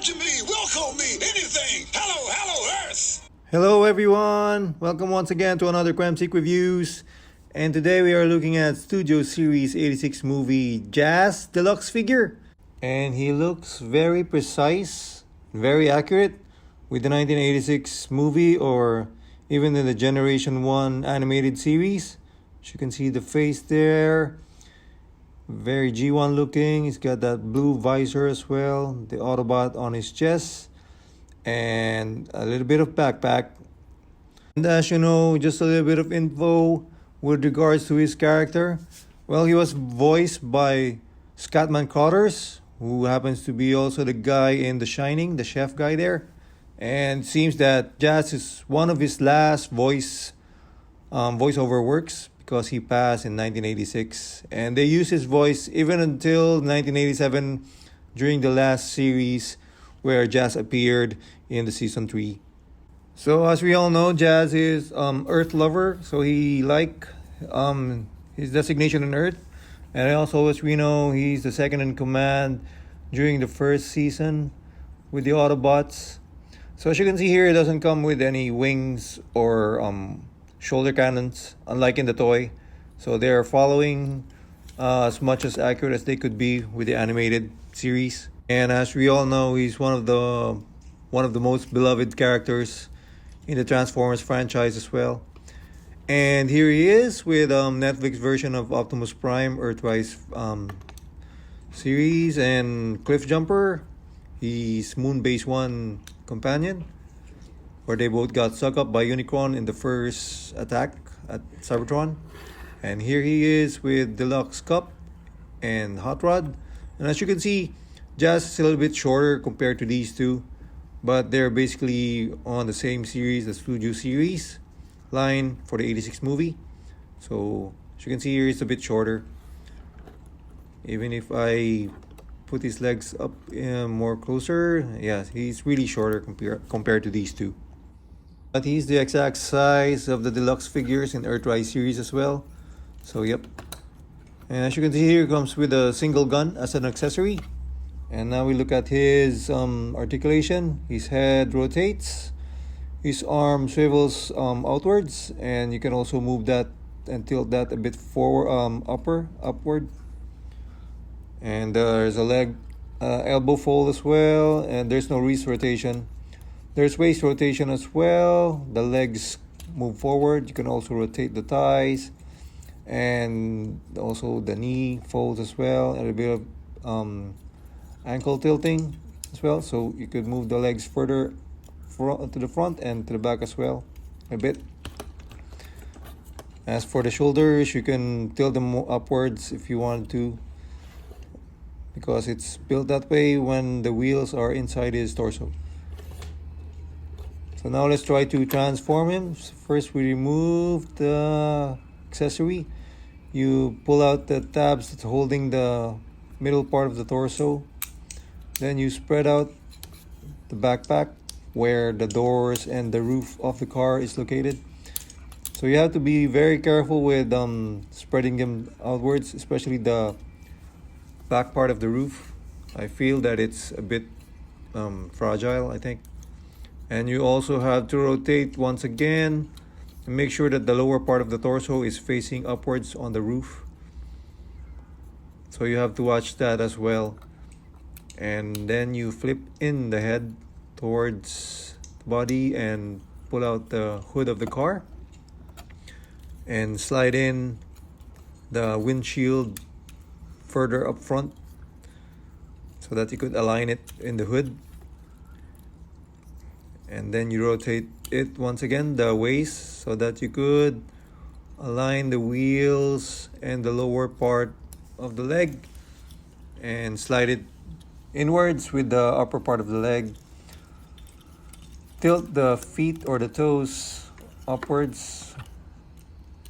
to me, will call me anything. Hello, Earth. Hello everyone! Welcome once again to another Quemsic Reviews. And today we are looking at Studio Series 86 movie Jazz Deluxe figure. And he looks very precise, very accurate with the 1986 movie or even in the Generation 1 animated series. As you can see the face there. Very G1 looking. He's got that blue visor as well. The Autobot on his chest. And a little bit of backpack. And as you know, just a little bit of info with regards to his character. Well, he was voiced by Scatman Crothers, who happens to be also the guy in The Shining, the chef guy there. And it seems that Jazz is one of his last voiceover works because he passed in 1986. And they used his voice even until 1987 during the last series where Jazz appeared in the season 3. So as we all know, Jazz is Earth lover, so he his designation on Earth. And also, as we know, he's the second in command during the first season with the Autobots. So as you can see here, it doesn't come with any wings or shoulder cannons, unlike in the toy. So they're following as much as accurate as they could be with the animated series. And as we all know, he's one of the most beloved characters in the Transformers franchise as well. And here he is with Netflix version of Optimus Prime Earthrise series and Cliff Jumper. He's Moonbase 1 companion, where they both got sucked up by Unicron in the first attack at Cybertron. And here he is with Deluxe Cup and Hot Rod. And as you can see, Jazz is a little bit shorter compared to these two, but they're basically on the same series, the Studio Series line for the 86 movie. So as you can see here, it's a bit shorter. Even if I put his legs up more closer, yeah, he's really shorter compared to these two. But he's the exact size of the deluxe figures in Earthrise series as well. So yep. And as you can see here, it comes with a single gun as an accessory. And now we look at his articulation. His head rotates. His arm swivels outwards. And you can also move that and tilt that a bit forward, upward. And there's a leg elbow fold as well. And there's no wrist rotation. There's waist rotation as well. The legs move forward. You can also rotate the thighs. And also the knee folds as well. And a bit of ankle tilting as well, so you could move the legs further to the front and to the back as well a bit. As for the shoulders, you can tilt them upwards if you want to, because it's built that way when the wheels are inside his torso. So now let's try to transform him. First we remove the accessory. You pull out the tabs that's holding the middle part of the torso. Then you spread out the backpack where the doors and the roof of the car is located. So you have to be very careful with spreading them outwards, especially the back part of the roof. I feel that it's a bit fragile, I think. And you also have to rotate once again and make sure that the lower part of the torso is facing upwards on the roof. So you have to watch that as well. And then you flip in the head towards the body and pull out the hood of the car and slide in the windshield further up front so that you could align it in the hood. And then you rotate it once again, the waist, so that you could align the wheels and the lower part of the leg and slide it inwards with the upper part of the leg. Tilt the feet or the toes upwards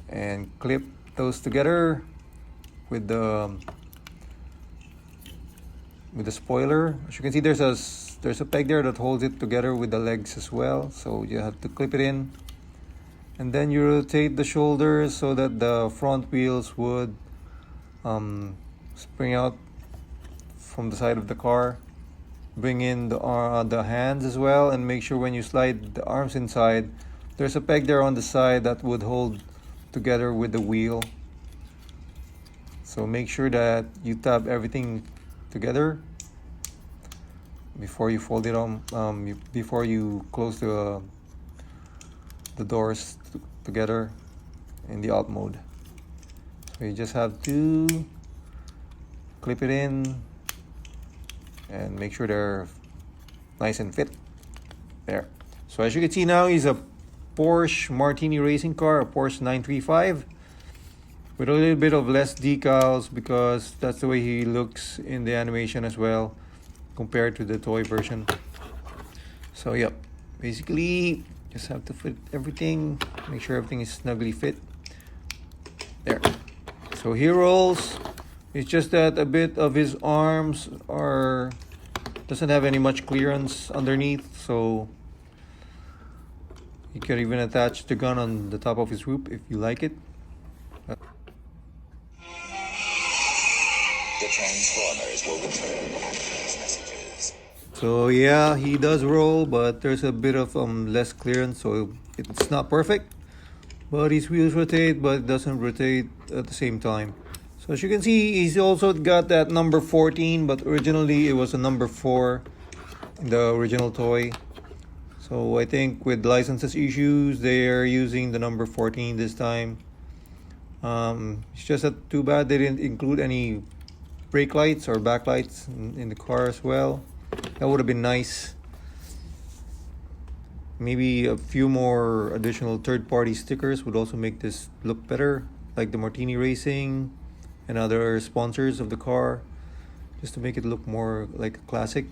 and clip those together with the spoiler. As you can see, there's a peg there that holds it together with the legs as well, so you have to clip it in. And then you rotate the shoulders so that the front wheels would spring out from the side of the car. bring in the hands as well, and make sure when you slide the arms inside, there's a peg there on the side that would hold together with the wheel. So make sure that you tap everything together before you fold it on, before you close the doors together in the alt mode. So you just have to clip it in and make sure they're nice and fit. There. So as you can see now, is a Porsche Martini racing car, a Porsche 935, with a little bit of less decals because that's the way he looks in the animation as well compared to the toy version. So yep, basically just have to fit everything, make sure everything is snugly fit. There. So he rolls. It's just that a bit of his arms doesn't have any much clearance underneath, so you could even attach the gun on the top of his roof if you like it. The Transformers will return after these messages. So yeah, he does roll, but there's a bit of less clearance, so it's not perfect. But his wheels rotate, but it doesn't rotate at the same time. So as you can see, he's also got that number 14, but originally it was a number 4 in the original toy. So I think with licenses issues, they're using the number 14 this time. It's just that too bad they didn't include any brake lights or backlights in the car as well. That would have been nice. Maybe a few more additional third-party stickers would also make this look better, like the Martini Racing and other sponsors of the car, just to make it look more like a classic.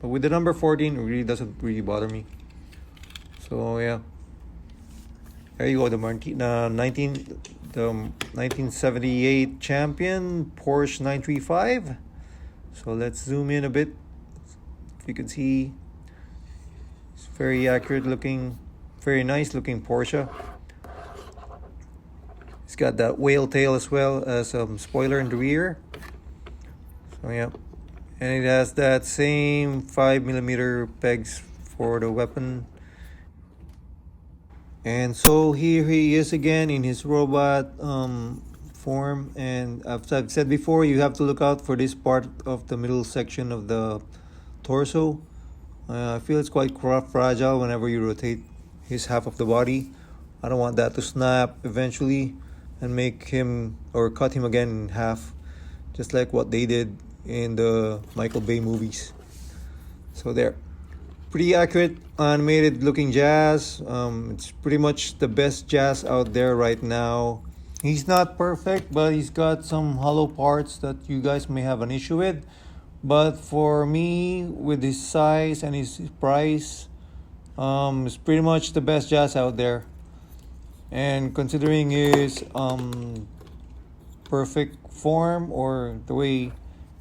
But with the number 14, it really doesn't really bother me. So yeah, there you go, the 1978 champion Porsche 935. So let's zoom in a bit. If you can see, it's very accurate looking, very nice looking Porsche. It's got that whale tail as well as a spoiler in the rear. So yeah, and it has that same 5mm pegs for the weapon. And so here he is again in his robot form, and as I've said before, you have to look out for this part of the middle section of the torso. I feel it's quite fragile whenever you rotate his half of the body. I don't want that to snap eventually and make him or cut him again in half, just like what they did in the Michael Bay movies. So there, pretty accurate animated looking Jazz. It's pretty much the best Jazz out there right now. He's not perfect, but he's got some hollow parts that you guys may have an issue with. But for me, with his size and his price, it's pretty much the best Jazz out there. And considering his perfect form, or the way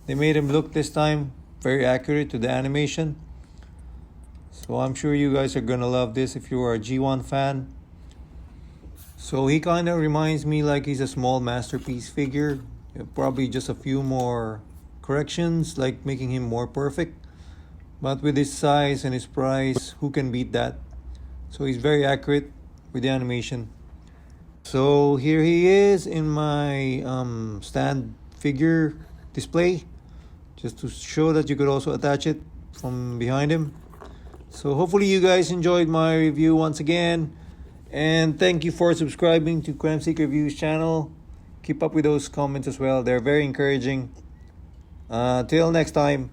they made him look this time, very accurate to the animation. So I'm sure you guys are gonna love this if you are a G1 fan. So he kind of reminds me like he's a small masterpiece figure. Probably just a few more corrections, like making him more perfect. But with his size and his price, who can beat that? So he's very accurate with the animation. So here he is in my stand figure display, just to show that you could also attach it from behind him. So hopefully you guys enjoyed my review once again, and thank you for subscribing to Crime Seeker Reviews channel. Keep up with those comments as well, they're very encouraging. Till next time.